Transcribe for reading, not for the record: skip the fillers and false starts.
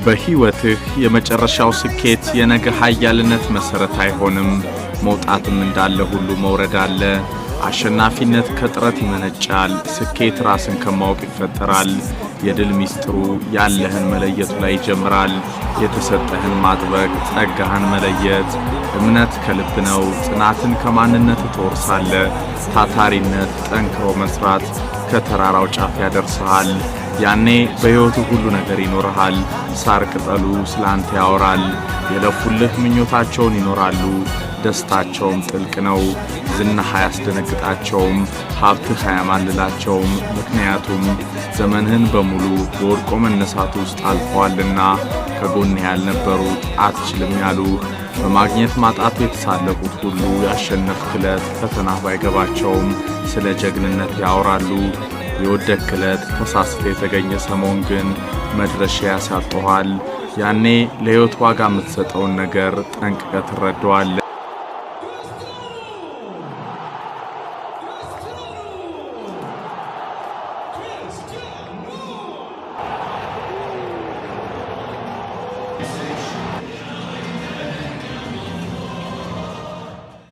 በህይወትህ የመጨረሻው ስኬት የነገ ኃያልነት መሰረት አይሆንም። መውጣትም እንዳለ ሁሉ መውረድ አለ። አሸናፊነት ከጥረት ይመነጫል። ስኬት ራስን ከማወቅ ይፈጠራል። የድል ሚስጥሩ ያለህን መለየቱ ላይ ይጀምራል። የተሰጠህን ማጥበቅ፣ ጸጋህን መለየት። እምነት ከልብ ነው። ጽናትን ከማንነት ትወርሳለህ። ታታሪነት፣ ጠንክሮ መስራት ከተራራው ጫፍ ያደርስሃል። ያኔ በሕይወቱ ሁሉ ነገር ይኖርሃል። ሳር ቅጠሉ ስላንተ ያወራል። የለፉልህ ምኞታቸውን ይኖራሉ። ደስታቸውም ጥልቅ ነው። ዝናህ አያስደነግጣቸውም። ሀብትህ አያማልላቸውም። ምክንያቱም ዘመንህን በሙሉ በወድቆ መነሳት ውስጥ አልፈዋልና። ከጎንህ ያልነበሩት አትችልም ያሉህ በማግኘት ማጣቱ የተሳለቁት ሁሉ ያሸነፍክ ዕለት ፈተና ባይገባቸውም ስለ ጀግንነት ያወራሉ። የወደቅክ ዕለት ተሳስተ የተገኘ ሰሞን ግን መድረሻ ያሳጠዋል። ያኔ ለሕይወት ዋጋ የምትሰጠውን ነገር ጠንቅቀህ ትረዳዋለህ።